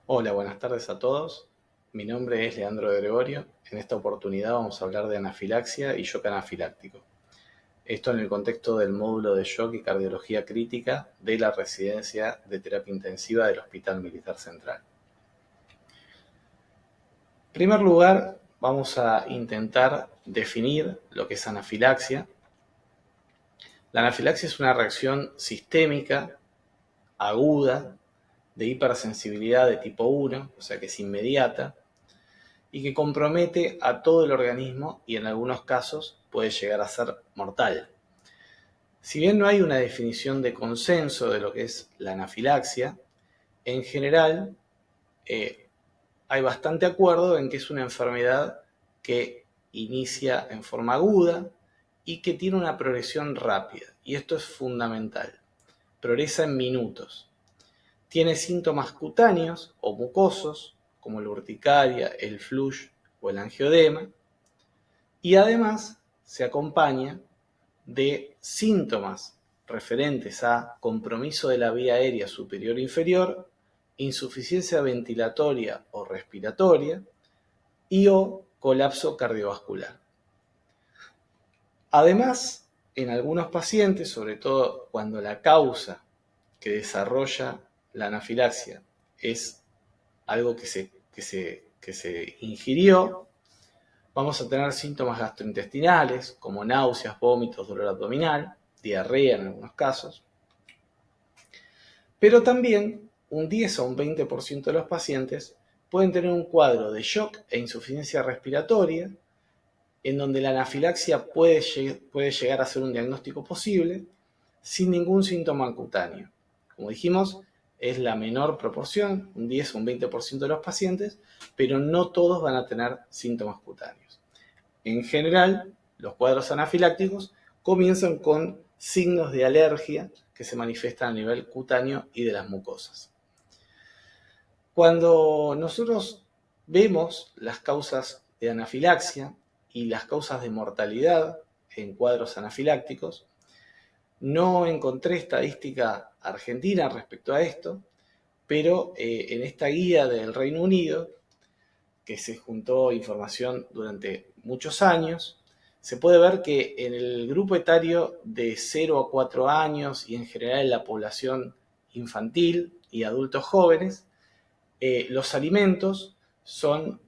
Hola, buenas tardes a todos. Mi nombre es Leandro de Gregorio. En esta oportunidad vamos a hablar de anafilaxia y shock anafiláctico. Esto en el contexto del módulo de shock y cardiología crítica de la residencia de terapia intensiva del Hospital Militar Central. En primer lugar, vamos a intentar definir lo que es anafilaxia. La anafilaxia es una reacción sistémica, aguda, de hipersensibilidad de tipo 1, o sea que es inmediata, y que compromete a todo el organismo y en algunos casos puede llegar a ser mortal. Si bien no hay una definición de consenso de lo que es la anafilaxia, en general hay bastante acuerdo en que es una enfermedad que inicia en forma aguda y que tiene una progresión rápida. Y esto es fundamental. Progresa en minutos. Tiene síntomas cutáneos o mucosos, como la urticaria, el flush o el angiodema, y además se acompaña de síntomas referentes a compromiso de la vía aérea superior e inferior, insuficiencia ventilatoria o respiratoria y o colapso cardiovascular. Además, en algunos pacientes, sobre todo cuando la causa que desarrolla la anafilaxia es algo que se ingirió, vamos a tener síntomas gastrointestinales como náuseas, vómitos, dolor abdominal, diarrea en algunos casos, pero también un 10 o un 20% de los pacientes pueden tener un cuadro de shock e insuficiencia respiratoria en donde la anafilaxia puede llegar a ser un diagnóstico posible sin ningún síntoma cutáneo. Como dijimos, es la menor proporción, un 10 o un 20% de los pacientes, pero no todos van a tener síntomas cutáneos. En general, los cuadros anafilácticos comienzan con signos de alergia que se manifiestan a nivel cutáneo y de las mucosas. Cuando nosotros vemos las causas de anafilaxia y las causas de mortalidad en cuadros anafilácticos, no encontré estadística argentina respecto a esto, pero en esta guía del Reino Unido, que se juntó información durante muchos años, se puede ver que en el grupo etario de 0 a 4 años y en general en la población infantil y adultos jóvenes, los alimentos son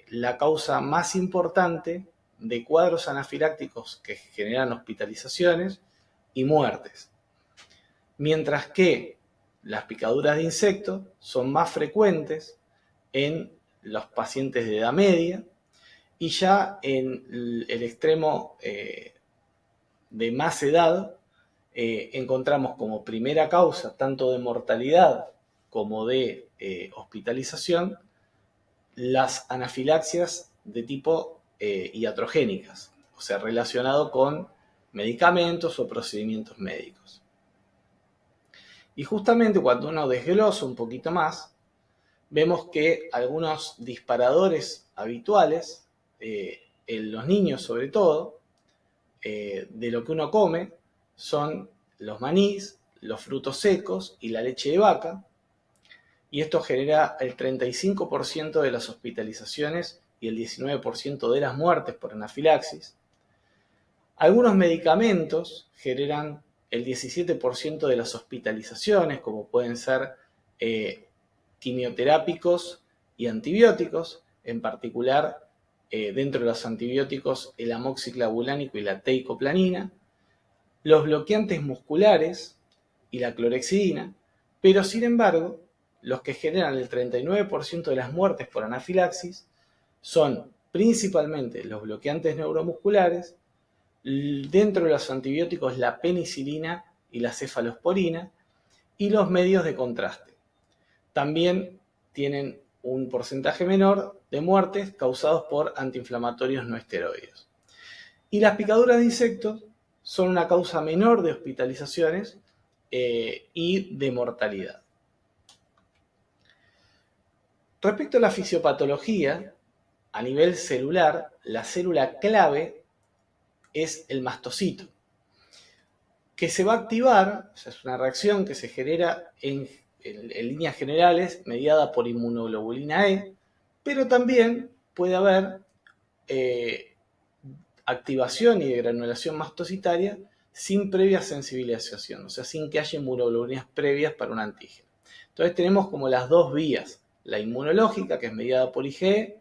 la causa más importante de cuadros anafilácticos que generan hospitalizaciones y muertes, mientras que las picaduras de insectos son más frecuentes en los pacientes de edad media y ya en el extremo de más edad encontramos como primera causa tanto de mortalidad como de hospitalización las anafilaxias de tipo iatrogénicas, o sea, relacionado con medicamentos o procedimientos médicos. Y justamente cuando uno desglosa un poquito más, vemos que algunos disparadores habituales, en los niños sobre todo, de lo que uno come, son los manís, los frutos secos y la leche de vaca, y esto genera el 35% de las hospitalizaciones y el 19% de las muertes por anafilaxis. Algunos medicamentos generan el 17% de las hospitalizaciones, como pueden ser quimioterápicos y antibióticos, en particular dentro de los antibióticos el amoxiclavulánico y la teicoplanina, los bloqueantes musculares y la clorexidina, pero sin embargo, los que generan el 39% de las muertes por anafilaxis son principalmente los bloqueantes neuromusculares, dentro de los antibióticos la penicilina y la cefalosporina, y los medios de contraste. También tienen un porcentaje menor de muertes causados por antiinflamatorios no esteroides. Y las picaduras de insectos son una causa menor de hospitalizaciones y de mortalidad. Respecto a la fisiopatología, a nivel celular, la célula clave es el mastocito, que se va a activar, o sea, es una reacción que se genera en en líneas generales, mediada por inmunoglobulina E, pero también puede haber activación y degranulación mastocitaria sin previa sensibilización, o sea, sin que haya inmunoglobulinas previas para un antígeno. Entonces tenemos como las dos vías, la inmunológica, que es mediada por IgE,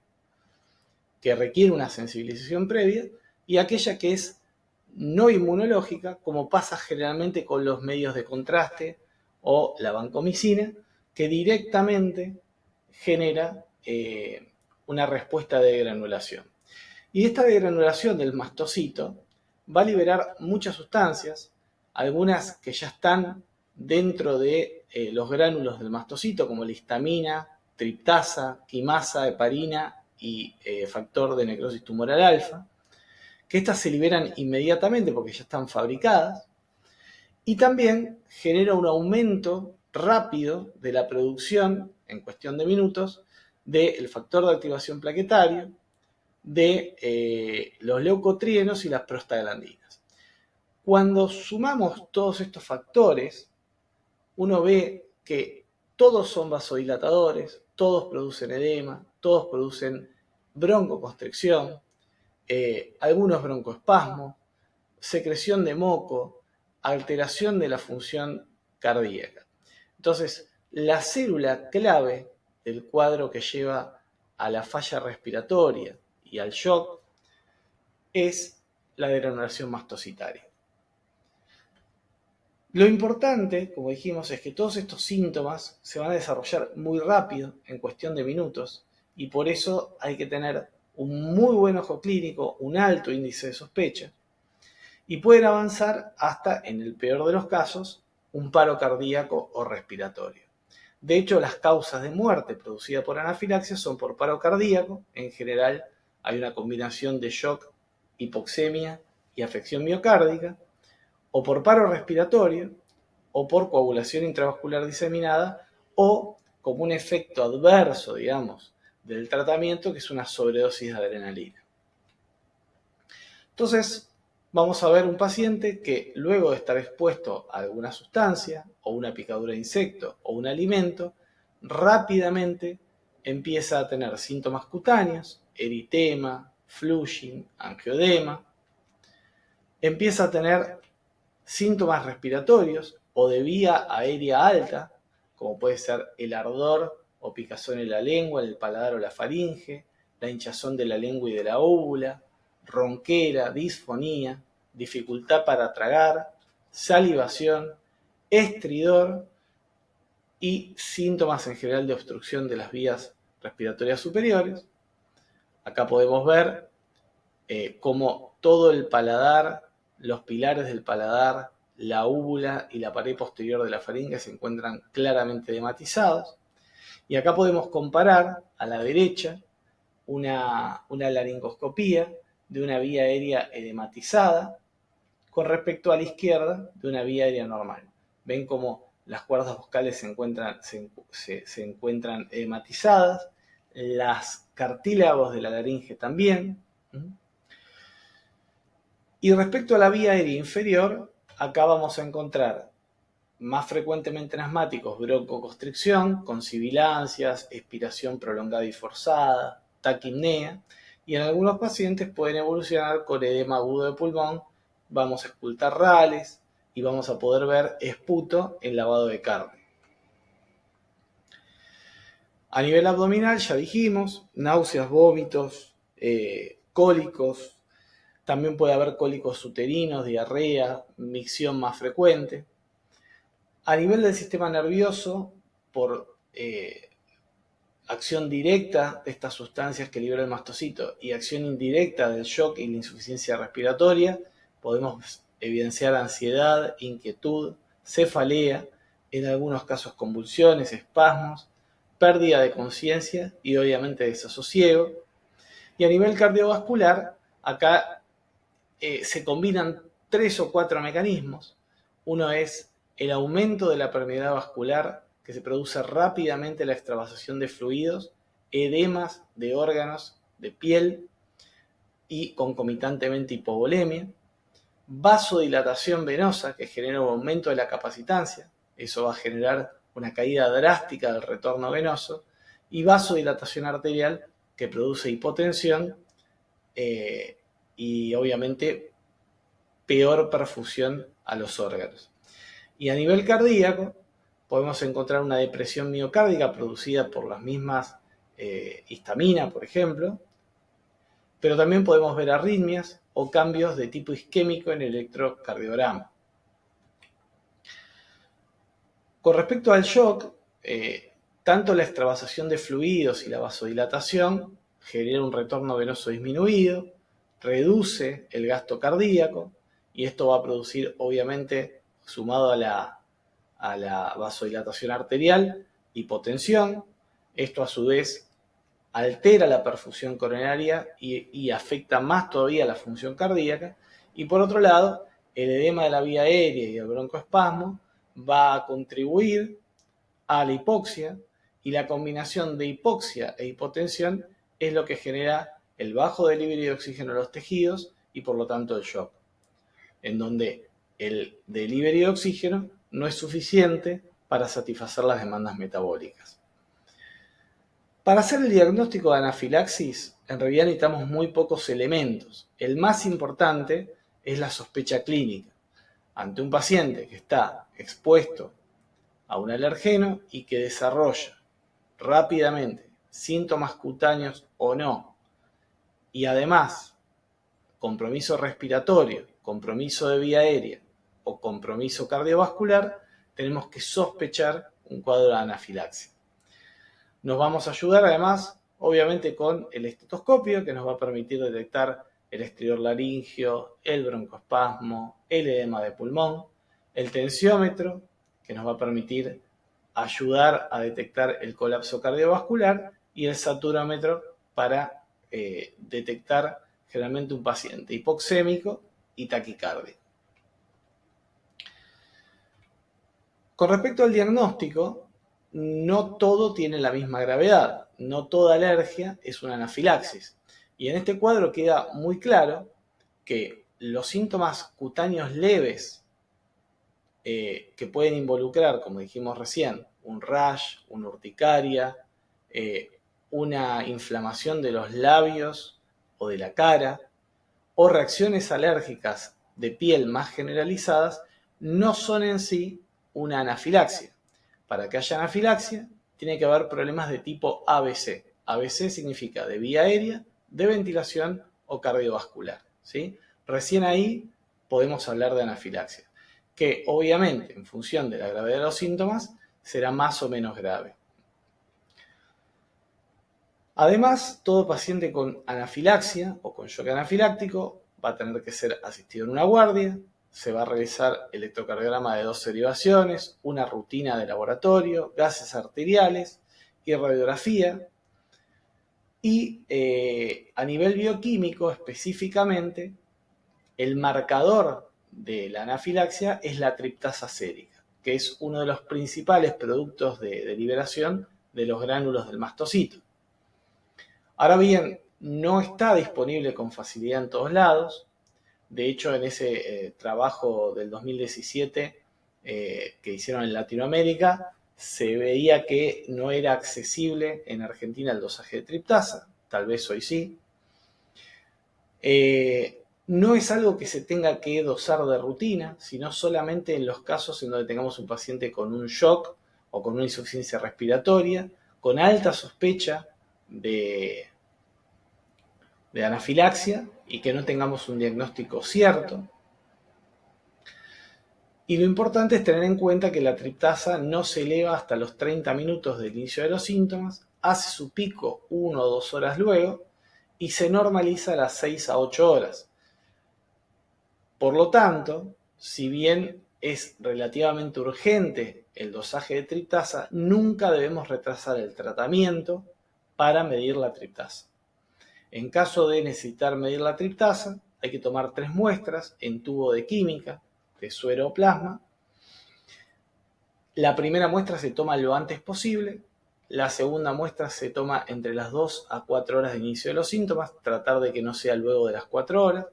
que requiere una sensibilización previa, y aquella que es no inmunológica, como pasa generalmente con los medios de contraste o la vancomicina, que directamente genera una respuesta de degranulación. Y esta degranulación del mastocito va a liberar muchas sustancias, algunas que ya están dentro de los gránulos del mastocito, como la histamina, triptasa, quimasa, heparina y factor de necrosis tumoral alfa, que estas se liberan inmediatamente porque ya están fabricadas, y también genera un aumento rápido de la producción, en cuestión de minutos, del factor de activación plaquetario, de los leucotrienos y las prostaglandinas. Cuando sumamos todos estos factores, uno ve que todos son vasodilatadores, todos producen edema, todos producen broncoconstricción, algunos broncoespasmos, secreción de moco, alteración de la función cardíaca. Entonces, la célula clave del cuadro que lleva a la falla respiratoria y al shock es la degranulación mastocitaria. Lo importante, como dijimos, es que todos estos síntomas se van a desarrollar muy rápido, en cuestión de minutos, y por eso hay que tener un muy buen ojo clínico, un alto índice de sospecha, y pueden avanzar hasta, en el peor de los casos, un paro cardíaco o respiratorio. De hecho, las causas de muerte producidas por anafilaxia son por paro cardíaco. En general, hay una combinación de shock, hipoxemia y afección miocárdica, o por paro respiratorio, o por coagulación intravascular diseminada, o como un efecto adverso, digamos, del tratamiento, que es una sobredosis de adrenalina. Entonces, vamos a ver un paciente que luego de estar expuesto a alguna sustancia, o una picadura de insecto, o un alimento, rápidamente empieza a tener síntomas cutáneos, eritema, flushing, angioedema, empieza a tener síntomas respiratorios o de vía aérea alta, como puede ser el ardor o picazón en la lengua, en el paladar o la faringe, la hinchazón de la lengua y de la óvula, ronquera, disfonía, dificultad para tragar, salivación, estridor y síntomas en general de obstrucción de las vías respiratorias superiores. Acá podemos ver cómo todo el paladar, los pilares del paladar, la úvula y la pared posterior de la faringe se encuentran claramente edematizados. Y acá podemos comparar a la derecha una laringoscopía de una vía aérea edematizada con respecto a la izquierda de una vía aérea normal. Ven cómo las cuerdas vocales se encuentran edematizadas, las cartílagos de la laringe también. Y respecto a la vía aérea inferior, acá vamos a encontrar más frecuentemente en asmáticos broncoconstricción, con sibilancias, expiración prolongada y forzada, taquipnea, y en algunos pacientes pueden evolucionar con edema agudo de pulmón. Vamos a escultar rales y vamos a poder ver esputo en lavado de carne. A nivel abdominal ya dijimos, náuseas, vómitos, cólicos, también puede haber cólicos uterinos, diarrea, micción más frecuente. A nivel del sistema nervioso, por acción directa de estas sustancias que libera el mastocito y acción indirecta del shock y la insuficiencia respiratoria, podemos evidenciar ansiedad, inquietud, cefalea, en algunos casos convulsiones, espasmos, pérdida de conciencia y obviamente desasosiego. Y a nivel cardiovascular, acá se combinan 3 o 4 mecanismos. Uno es el aumento de la permeabilidad vascular, que se produce rápidamente la extravasación de fluidos, edemas de órganos, de piel y concomitantemente hipovolemia. Vasodilatación venosa, que genera un aumento de la capacitancia. Eso va a generar una caída drástica del retorno venoso, y vasodilatación arterial, que produce hipotensión y obviamente peor perfusión a los órganos. Y a nivel cardíaco podemos encontrar una depresión miocárdica producida por las mismas histamina, por ejemplo, pero también podemos ver arritmias o cambios de tipo isquémico en el electrocardiograma. Con respecto al shock, tanto la extravasación de fluidos y la vasodilatación genera un retorno venoso disminuido, reduce el gasto cardíaco, y esto va a producir, obviamente, sumado a la vasodilatación arterial, hipotensión. Esto a su vez altera la perfusión coronaria y afecta más todavía la función cardíaca. Y por otro lado, el edema de la vía aérea y el broncoespasmo va a contribuir a la hipoxia, y la combinación de hipoxia e hipotensión es lo que genera el bajo delivery de oxígeno a los tejidos y por lo tanto el shock, en donde el delivery de oxígeno no es suficiente para satisfacer las demandas metabólicas. Para hacer el diagnóstico de anafilaxis, en realidad necesitamos muy pocos elementos. El más importante es la sospecha clínica ante un paciente que está expuesto a un alergeno y que desarrolla rápidamente síntomas cutáneos o no, y además compromiso respiratorio, compromiso de vía aérea o compromiso cardiovascular, tenemos que sospechar un cuadro de anafilaxia. Nos vamos a ayudar además, obviamente, con el estetoscopio, que nos va a permitir detectar el estridor laríngeo, el broncoespasmo, el edema de pulmón, el tensiómetro, que nos va a permitir ayudar a detectar el colapso cardiovascular, y el saturómetro para detectar generalmente un paciente hipoxémico y taquicárdico. Con respecto al diagnóstico, no todo tiene la misma gravedad, no toda alergia es una anafilaxis. Y en este cuadro queda muy claro que los síntomas cutáneos leves que pueden involucrar, como dijimos recién, un rash, una urticaria, una inflamación de los labios o de la cara, o reacciones alérgicas de piel más generalizadas, no son en sí una anafilaxia. Para que haya anafilaxia, tiene que haber problemas de tipo ABC. ABC significa de vía aérea, de ventilación o cardiovascular, ¿sí? Recién ahí podemos hablar de anafilaxia, que obviamente en función de la gravedad de los síntomas será más o menos grave. Además, todo paciente con anafilaxia o con shock anafiláctico va a tener que ser asistido en una guardia, se va a realizar electrocardiograma de 2 derivaciones, una rutina de laboratorio, gases arteriales y radiografía. Y a nivel bioquímico específicamente, el marcador de la anafilaxia es la triptasa sérica, que es uno de los principales productos de liberación de los gránulos del mastocito. Ahora bien, no está disponible con facilidad en todos lados. De hecho, en ese trabajo del 2017 que hicieron en Latinoamérica, se veía que no era accesible en Argentina el dosaje de triptasa, tal vez hoy sí. No es algo que se tenga que dosar de rutina, sino solamente en los casos en donde tengamos un paciente con un shock o con una insuficiencia respiratoria, con alta sospecha de anafilaxia y que no tengamos un diagnóstico cierto. Y lo importante es tener en cuenta que la triptasa no se eleva hasta los 30 minutos del inicio de los síntomas, hace su pico 1 o 2 horas luego y se normaliza a las 6 a 8 horas. Por lo tanto, si bien es relativamente urgente el dosaje de triptasa, nunca debemos retrasar el tratamiento para medir la triptasa. En caso de necesitar medir la triptasa, hay que tomar 3 muestras en tubo de química de suero o plasma. La primera muestra se toma lo antes posible, la segunda muestra se toma entre las 2 a 4 horas de inicio de los síntomas, tratar de que no sea luego de las 4 horas,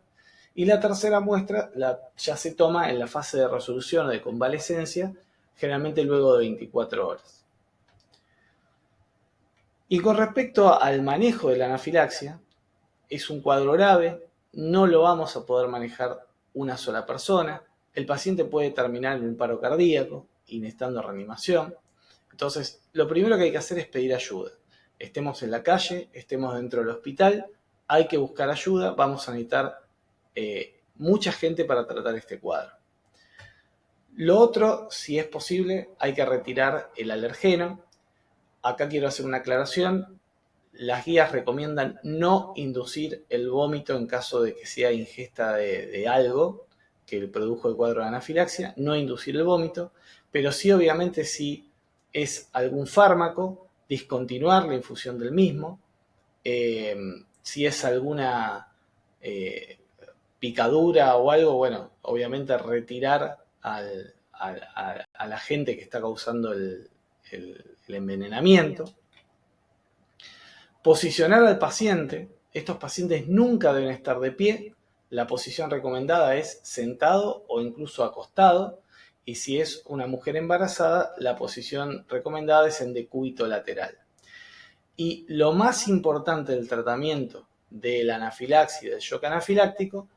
y la tercera muestra ya se toma en la fase de resolución o de convalecencia generalmente luego de 24 horas. Y con respecto al manejo de la anafilaxia, es un cuadro grave, no lo vamos a poder manejar una sola persona, el paciente puede terminar en un paro cardíaco y necesitando reanimación. Entonces, lo primero que hay que hacer es pedir ayuda. Estemos en la calle, estemos dentro del hospital, hay que buscar ayuda, vamos a necesitar mucha gente para tratar este cuadro. Lo otro, si es posible, hay que retirar el alergeno. Acá quiero hacer una aclaración. Las guías recomiendan no inducir el vómito en caso de que sea ingesta de algo que produjo el cuadro de anafilaxia, no inducir el vómito, pero sí obviamente si es algún fármaco, discontinuar la infusión del mismo, si es alguna picadura o algo, bueno, obviamente retirar a la gente que está causando el envenenamiento. Posicionar al paciente, estos pacientes nunca deben estar de pie, la posición recomendada es sentado o incluso acostado, y si es una mujer embarazada, la posición recomendada es en decúbito lateral. Y lo más importante del tratamiento de la anafilaxia y del shock anafiláctico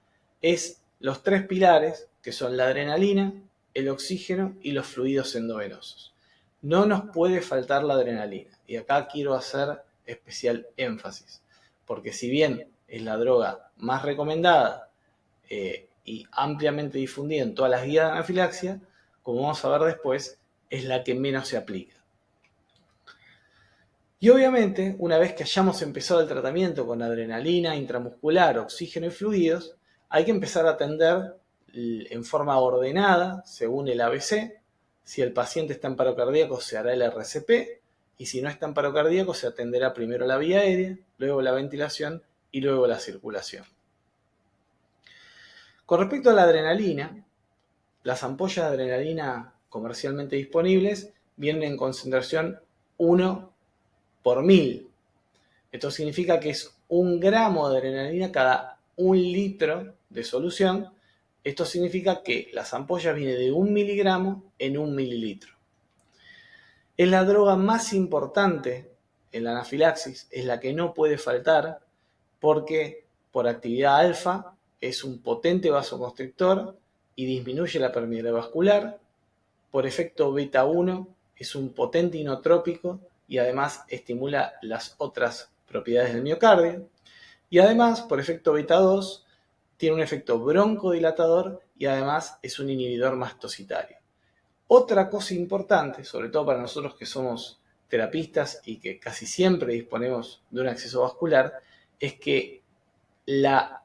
es los tres pilares, que son la adrenalina, el oxígeno y los fluidos endovenosos. No nos puede faltar la adrenalina, y acá quiero hacer especial énfasis, porque si bien es la droga más recomendada y ampliamente difundida en todas las guías de anafilaxia, como vamos a ver después, es la que menos se aplica. Y obviamente, una vez que hayamos empezado el tratamiento con adrenalina, intramuscular, oxígeno y fluidos, hay que empezar a atender en forma ordenada, según el ABC. Si el paciente está en paro cardíaco, se hará el RCP, y si no está en paro cardíaco, se atenderá primero la vía aérea, luego la ventilación y luego la circulación. Con respecto a la adrenalina, las ampollas de adrenalina comercialmente disponibles vienen en concentración 1 por 1000. Esto significa que es 1 gramo de adrenalina cada 1 litro de solución. Esto significa que las ampollas vienen de 1 miligramo en 1 mililitro. Es la droga más importante en la anafilaxis, es la que no puede faltar porque por actividad alfa es un potente vasoconstrictor y disminuye la permeabilidad vascular. Por efecto beta 1 es un potente inotrópico y además estimula las otras propiedades del miocardio. Y además, por efecto beta 2, tiene un efecto broncodilatador y además es un inhibidor mastocitario. Otra cosa importante, sobre todo para nosotros que somos terapistas y que casi siempre disponemos de un acceso vascular, es que la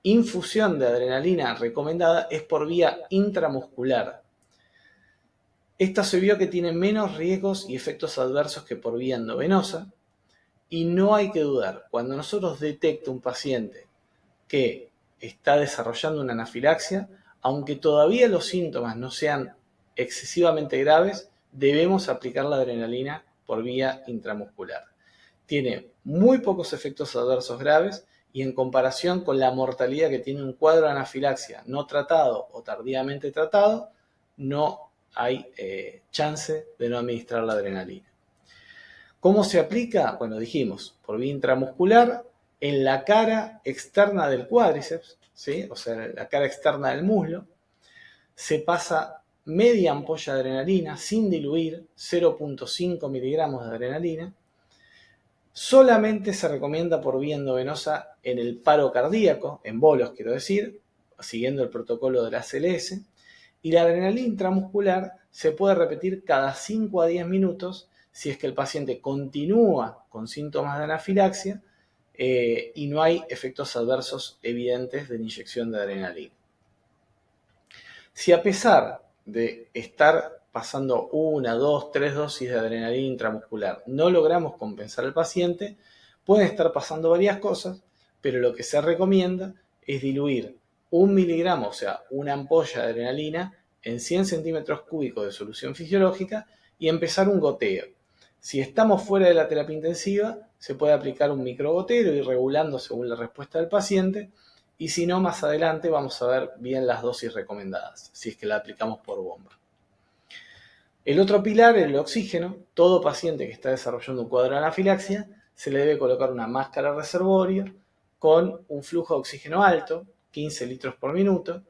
infusión de adrenalina recomendada es por vía intramuscular. Esta se vio que tiene menos riesgos y efectos adversos que por vía endovenosa, y no hay que dudar, cuando nosotros detecta un paciente que está desarrollando una anafilaxia, aunque todavía los síntomas no sean excesivamente graves, debemos aplicar la adrenalina por vía intramuscular. Tiene muy pocos efectos adversos graves y en comparación con la mortalidad que tiene un cuadro de anafilaxia no tratado o tardíamente tratado, no hay chance de no administrar la adrenalina. ¿Cómo se aplica? Bueno, dijimos, por vía intramuscular, en la cara externa del cuádriceps, ¿sí? O sea, la cara externa del muslo, se pasa media ampolla de adrenalina sin diluir, 0.5 miligramos de adrenalina. Solamente se recomienda por vía endovenosa en el paro cardíaco, en bolos quiero decir, siguiendo el protocolo de la ACLS, y la adrenalina intramuscular se puede repetir cada 5 a 10 minutos si es que el paciente continúa con síntomas de anafilaxia y no hay efectos adversos evidentes de la inyección de adrenalina. Si a pesar de estar pasando 1, 2, 3 dosis de adrenalina intramuscular no logramos compensar al paciente, pueden estar pasando varias cosas, pero lo que se recomienda es diluir 1 miligramo, o sea, una ampolla de adrenalina, en 100 centímetros cúbicos de solución fisiológica y empezar un goteo. Si estamos fuera de la terapia intensiva, se puede aplicar un microgotero y regulando según la respuesta del paciente, y si no, más adelante vamos a ver bien las dosis recomendadas, si es que la aplicamos por bomba. El otro pilar, el oxígeno. Todo paciente que está desarrollando un cuadro de anafilaxia se le debe colocar una máscara reservorio con un flujo de oxígeno alto, 15 litros por minuto,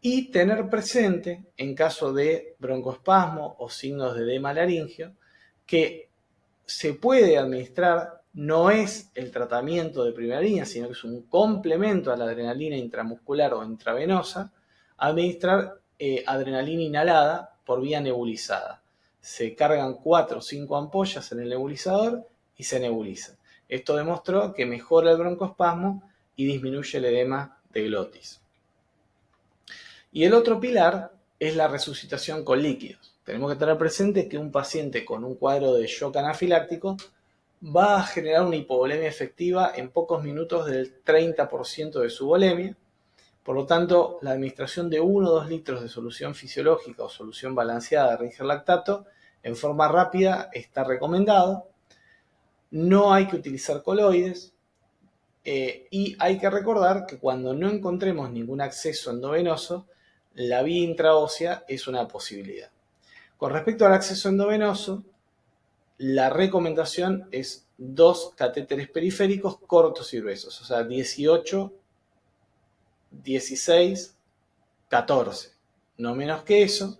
y tener presente, en caso de broncoespasmo o signos de edema laringio, que se puede administrar, no es el tratamiento de primera línea, sino que es un complemento a la adrenalina intramuscular o intravenosa, administrar adrenalina inhalada por vía nebulizada. Se cargan 4 o 5 ampollas en el nebulizador y se nebuliza. Esto demostró que mejora el broncoespasmo y disminuye el edema de glotis. Y el otro pilar es la resucitación con líquidos. Tenemos que tener presente que un paciente con un cuadro de shock anafiláctico va a generar una hipovolemia efectiva en pocos minutos del 30% de su volemia. Por lo tanto, la administración de 1 o 2 litros de solución fisiológica o solución balanceada de Ringer lactato en forma rápida está recomendado. No hay que utilizar coloides. Y hay que recordar que cuando no encontremos ningún acceso endovenoso, la vía intraósea es una posibilidad. Con respecto al acceso endovenoso, la recomendación es 2 catéteres periféricos cortos y gruesos, o sea, 18, 16, 14, no menos que eso.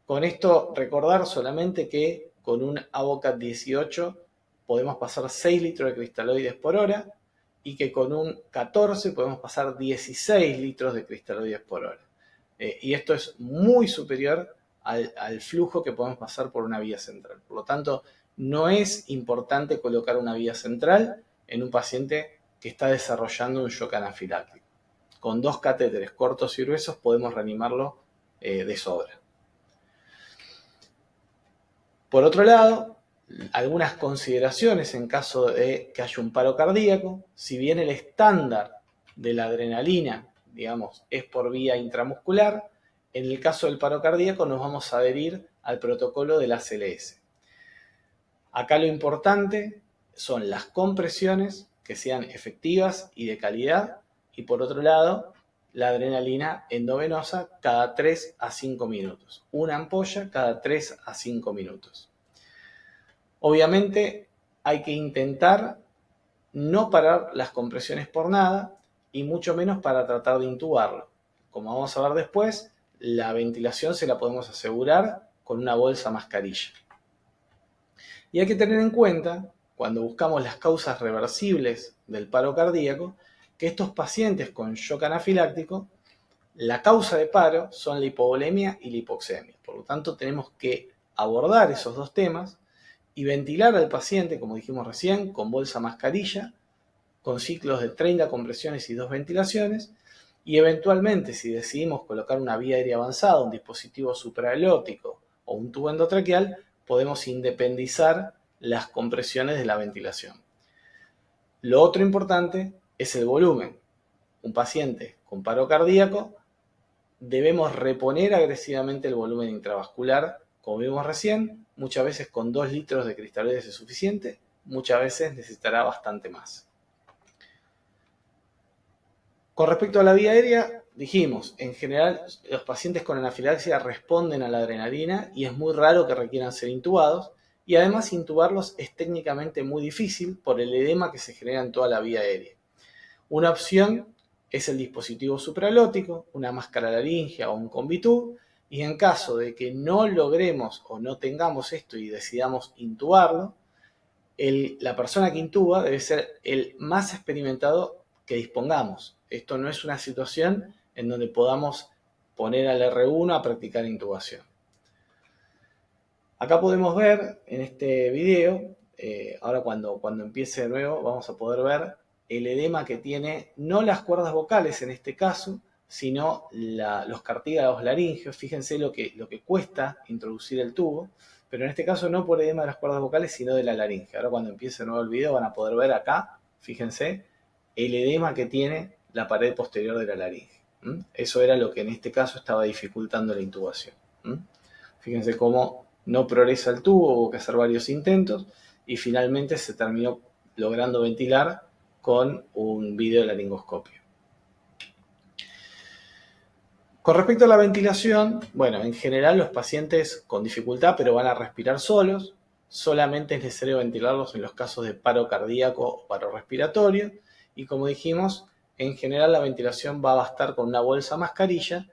Con esto recordar solamente que con un Avocat 18 podemos pasar 6 litros de cristaloides por hora y que con un 14 podemos pasar 16 litros de cristaloides por hora. Y esto es muy superior al flujo que podemos pasar por una vía central. Por lo tanto, no es importante colocar una vía central en un paciente que está desarrollando un shock anafiláctico. Con 2 catéteres cortos y gruesos podemos reanimarlo de sobra. Por otro lado, algunas consideraciones en caso de que haya un paro cardíaco. Si bien el estándar de la adrenalina, digamos, es por vía intramuscular, en el caso del paro cardíaco nos vamos a adherir al protocolo de la ACLS. Acá lo importante son las compresiones que sean efectivas y de calidad, y por otro lado, la adrenalina endovenosa cada 3 a 5 minutos. Una ampolla cada 3 a 5 minutos. Obviamente hay que intentar no parar las compresiones por nada y mucho menos para tratar de intubarlo. Como vamos a ver después, la ventilación se la podemos asegurar con una bolsa mascarilla. Y hay que tener en cuenta, cuando buscamos las causas reversibles del paro cardíaco, que estos pacientes con shock anafiláctico, la causa de paro son la hipovolemia y la hipoxemia. Por lo tanto, tenemos que abordar esos dos temas y ventilar al paciente, como dijimos recién, con bolsa mascarilla, con ciclos de 30 compresiones y 2 ventilaciones, y eventualmente, si decidimos colocar una vía aérea avanzada, un dispositivo supraglótico o un tubo endotraqueal, podemos independizar las compresiones de la ventilación. Lo otro importante es el volumen. Un paciente con paro cardíaco debemos reponer agresivamente el volumen intravascular, como vimos recién. Muchas veces con 2 litros de cristaloides es suficiente, muchas veces necesitará bastante más. Con respecto a la vía aérea, dijimos, en general los pacientes con anafilaxia responden a la adrenalina y es muy raro que requieran ser intubados, y además intubarlos es técnicamente muy difícil por el edema que se genera en toda la vía aérea. Una opción es el dispositivo supralótico, una máscara laringea o un Convitud, y en caso de que no logremos o no tengamos esto y decidamos intubarlo, la persona que intuba debe ser el más experimentado que dispongamos. Esto no es una situación en donde podamos poner al R1 a practicar intubación. Acá podemos ver en este video, ahora cuando empiece de nuevo vamos a poder ver el edema que tiene, no las cuerdas vocales en este caso, sino los cartílagos laringeos. Fíjense lo que cuesta introducir el tubo, pero en este caso no por edema de las cuerdas vocales, sino de la laringe. Ahora cuando empiece de nuevo el video van a poder ver acá, fíjense, el edema que tiene la pared posterior de la laringe. Eso era lo que en este caso estaba dificultando la intubación. Fíjense cómo no progresa el tubo, hubo que hacer varios intentos y finalmente se terminó logrando ventilar con un videolaringoscopio. Con respecto a la ventilación, bueno, en general los pacientes con dificultad pero van a respirar solos, solamente es necesario ventilarlos en los casos de paro cardíaco o paro respiratorio, y como dijimos, en general la ventilación va a bastar con una bolsa mascarilla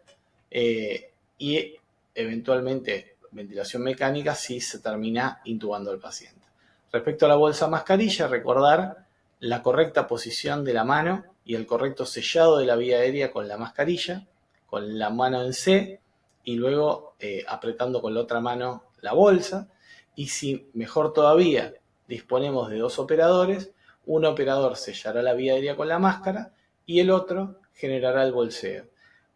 y eventualmente ventilación mecánica si se termina intubando al paciente. Respecto a la bolsa mascarilla, recordar la correcta posición de la mano y el correcto sellado de la vía aérea con la mascarilla, con la mano en C y luego apretando con la otra mano la bolsa. Y si mejor todavía disponemos de dos operadores, un operador sellará la vía aérea con la máscara y el otro generará el bolseo.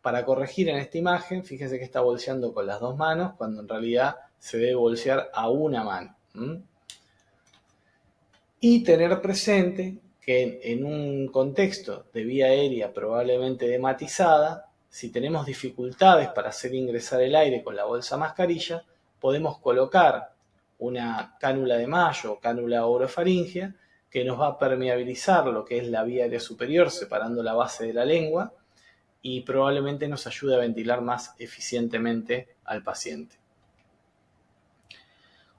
Para corregir en esta imagen, fíjense que está bolseando con las dos manos cuando en realidad se debe bolsear a una mano. Y tener presente que en un contexto de vía aérea probablemente dematizada, si tenemos dificultades para hacer ingresar el aire con la bolsa mascarilla, podemos colocar una cánula de Mayo o cánula orofaringea que nos va a permeabilizar lo que es la vía aérea superior, separando la base de la lengua, y probablemente nos ayude a ventilar más eficientemente al paciente.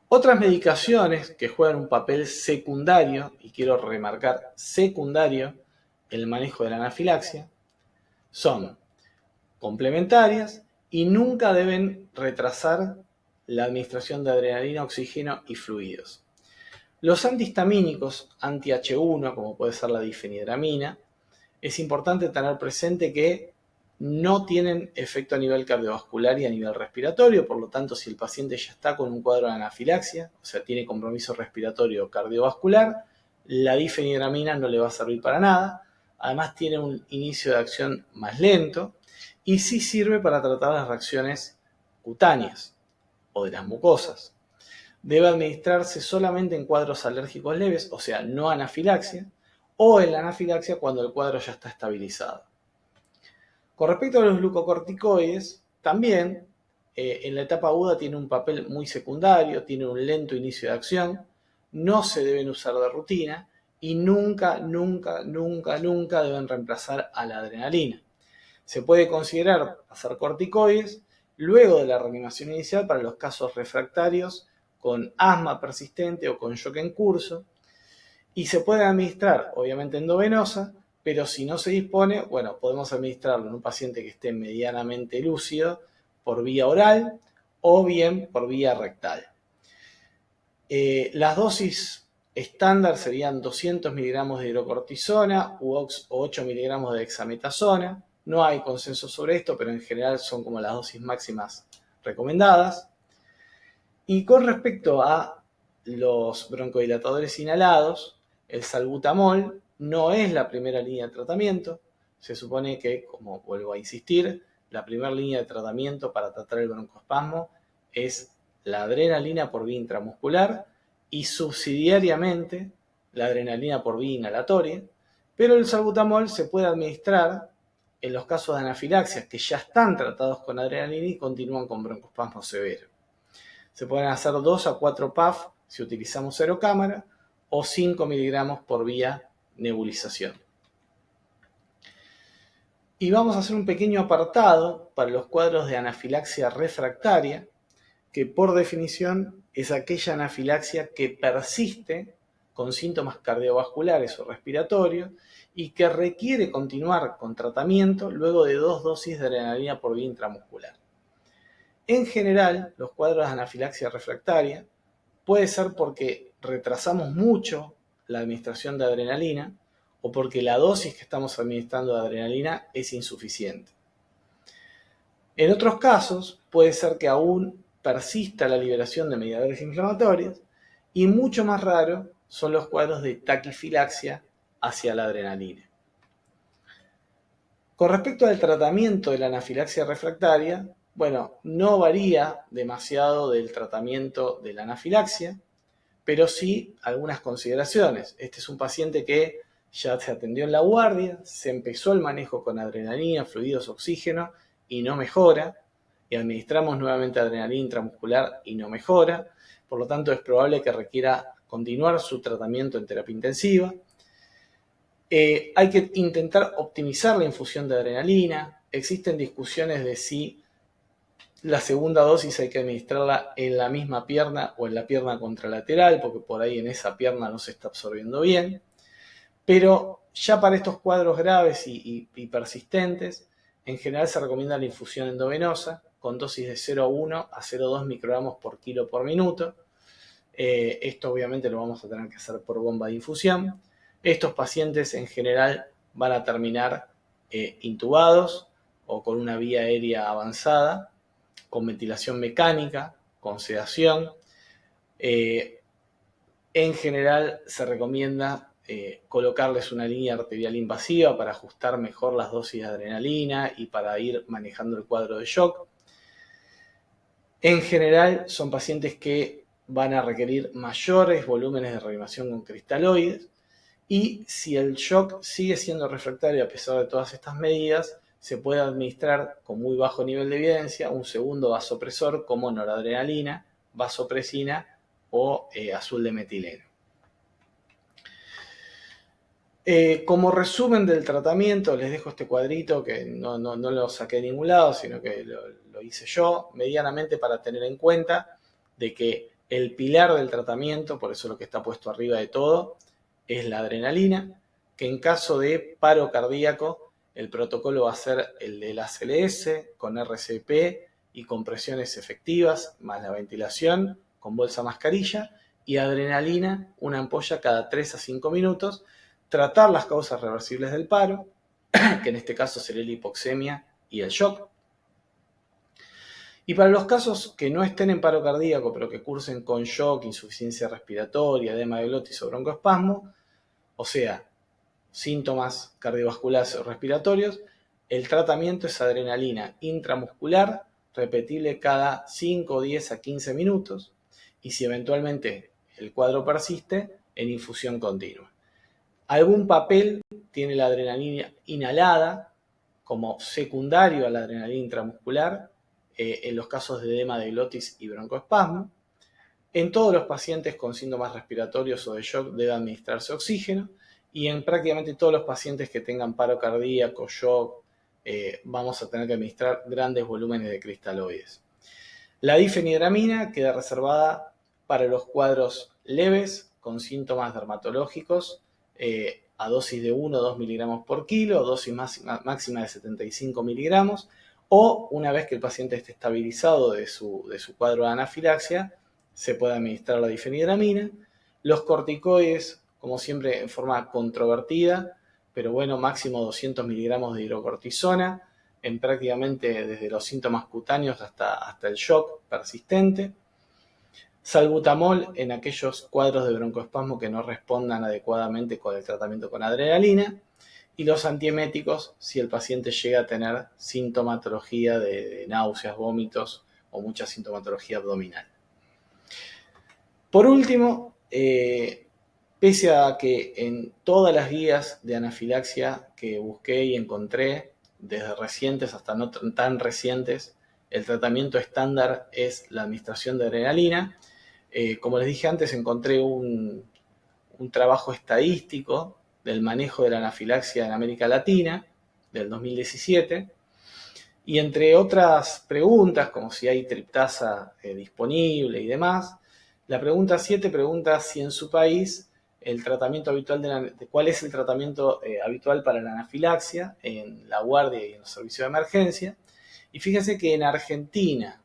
Otras medicaciones que juegan un papel secundario, y quiero remarcar secundario, en el manejo de la anafilaxia, son complementarias y nunca deben retrasar la administración de adrenalina, oxígeno y fluidos. Los antihistamínicos anti-H1, como puede ser la difenidramina, es importante tener presente que no tienen efecto a nivel cardiovascular y a nivel respiratorio, por lo tanto, si el paciente ya está con un cuadro de anafilaxia, o sea, tiene compromiso respiratorio o cardiovascular, la difenidramina no le va a servir para nada. Además, tiene un inicio de acción más lento y sí sirve para tratar las reacciones cutáneas o de las mucosas. Debe administrarse solamente en cuadros alérgicos leves, o sea, no anafilaxia, o en la anafilaxia cuando el cuadro ya está estabilizado. Con respecto a los glucocorticoides, también en la etapa aguda tiene un papel muy secundario, tiene un lento inicio de acción, no se deben usar de rutina y nunca deben reemplazar a la adrenalina. Se puede considerar hacer corticoides luego de la reanimación inicial para los casos refractarios con asma persistente o con shock en curso, y se puede administrar obviamente endovenosa, pero si no se dispone, bueno, podemos administrarlo en un paciente que esté medianamente lúcido por vía oral o bien por vía rectal. Las dosis estándar serían 200 miligramos de hidrocortisona u 8 miligramos de dexametasona. No hay consenso sobre esto, pero en general son como las dosis máximas recomendadas. Y con respecto a los broncodilatadores inhalados, el salbutamol no es la primera línea de tratamiento. Se supone que, como vuelvo a insistir, la primera línea de tratamiento para tratar el broncoespasmo es la adrenalina por vía intramuscular y subsidiariamente la adrenalina por vía inhalatoria, pero el salbutamol se puede administrar en los casos de anafilaxias que ya están tratados con adrenalina y continúan con broncoespasmo severo. Se pueden hacer 2 a 4 PAF si utilizamos serocámara o 5 miligramos por vía nebulización. Y vamos a hacer un pequeño apartado para los cuadros de anafilaxia refractaria, que por definición es aquella anafilaxia que persiste con síntomas cardiovasculares o respiratorios y que requiere continuar con tratamiento luego de 2 dosis de adrenalina por vía intramuscular. En general, los cuadros de anafilaxia refractaria puede ser porque retrasamos mucho la administración de adrenalina o porque la dosis que estamos administrando de adrenalina es insuficiente. En otros casos, puede ser que aún persista la liberación de mediadores inflamatorios y mucho más raro son los cuadros de taquifilaxia hacia la adrenalina. Con respecto al tratamiento de la anafilaxia refractaria, bueno, no varía demasiado del tratamiento de la anafilaxia, pero sí algunas consideraciones. Este es un paciente que ya se atendió en la guardia, se empezó el manejo con adrenalina, fluidos, oxígeno y no mejora, y administramos nuevamente adrenalina intramuscular y no mejora, por lo tanto es probable que requiera continuar su tratamiento en terapia intensiva. Hay que intentar optimizar la infusión de adrenalina, existen discusiones de si la segunda dosis hay que administrarla en la misma pierna o en la pierna contralateral, porque por ahí en esa pierna no se está absorbiendo bien. Pero ya para estos cuadros graves y persistentes, en general se recomienda la infusión endovenosa con dosis de 0,1 a 0,2 microgramos por kilo por minuto. Esto obviamente lo vamos a tener que hacer por bomba de infusión. Estos pacientes en general van a terminar intubados o con una vía aérea avanzada, con ventilación mecánica, con sedación. En general se recomienda colocarles una línea arterial invasiva para ajustar mejor las dosis de adrenalina y para ir manejando el cuadro de shock. En general son pacientes que van a requerir mayores volúmenes de reanimación con cristaloides, y si el shock sigue siendo refractario a pesar de todas estas medidas, se puede administrar con muy bajo nivel de evidencia un segundo vasopresor como noradrenalina, vasopresina o azul de metileno. Como resumen del tratamiento, les dejo este cuadrito que no lo saqué de ningún lado, sino que lo hice yo, medianamente para tener en cuenta de que el pilar del tratamiento, por eso lo que está puesto arriba de todo, es la adrenalina, que en caso de paro cardíaco, el protocolo va a ser el del ACLS con RCP y compresiones efectivas, más la ventilación con bolsa mascarilla, y adrenalina, una ampolla cada 3 a 5 minutos, tratar las causas reversibles del paro, que en este caso sería la hipoxemia y el shock. Y para los casos que no estén en paro cardíaco, pero que cursen con shock, insuficiencia respiratoria, edema de glotis o broncoespasmo, o sea, síntomas cardiovasculares o respiratorios, el tratamiento es adrenalina intramuscular, repetible cada 5, 10 a 15 minutos, y si eventualmente el cuadro persiste, en infusión continua. Algún papel tiene la adrenalina inhalada como secundario a la adrenalina intramuscular en los casos de edema de glotis y broncoespasmo. En todos los pacientes con síntomas respiratorios o de shock debe administrarse oxígeno, y en prácticamente todos los pacientes que tengan paro cardíaco, shock, vamos a tener que administrar grandes volúmenes de cristaloides. La difenhidramina queda reservada para los cuadros leves con síntomas dermatológicos a dosis de 1 o 2 miligramos por kilo, dosis máxima de 75 miligramos, o una vez que el paciente esté estabilizado de su cuadro de anafilaxia, se puede administrar la difenhidramina. Los corticoides, como siempre, en forma controvertida, pero bueno, máximo 200 miligramos de hidrocortisona, en prácticamente desde los síntomas cutáneos hasta el shock persistente. Salbutamol en aquellos cuadros de broncoespasmo que no respondan adecuadamente con el tratamiento con adrenalina. Y los antieméticos si el paciente llega a tener sintomatología de náuseas, vómitos o mucha sintomatología abdominal. Por último, pese a que en todas las guías de anafilaxia que busqué y encontré, desde recientes hasta no tan recientes, el tratamiento estándar es la administración de adrenalina. Como les dije antes, encontré un trabajo estadístico del manejo de la anafilaxia en América Latina, del 2017, y entre otras preguntas, como si hay triptasa disponible y demás, la pregunta 7 pregunta si en su país el tratamiento habitual cuál es el tratamiento habitual para la anafilaxia en la guardia y en los servicios de emergencia. Y fíjense que en Argentina,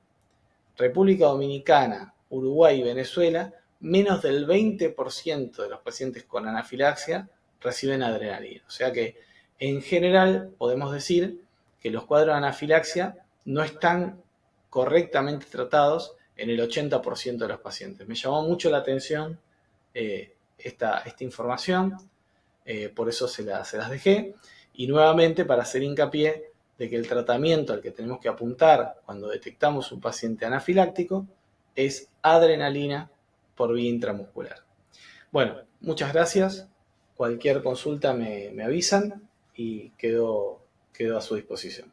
República Dominicana, Uruguay y Venezuela, menos del 20% de los pacientes con anafilaxia reciben adrenalina. O sea que en general podemos decir que los cuadros de anafilaxia no están correctamente tratados en el 80% de los pacientes. Me llamó mucho la atención esta información, por eso se las dejé. Y nuevamente para hacer hincapié de que el tratamiento al que tenemos que apuntar cuando detectamos un paciente anafiláctico es adrenalina por vía intramuscular. Bueno, muchas gracias. Cualquier consulta me avisan y quedo a su disposición.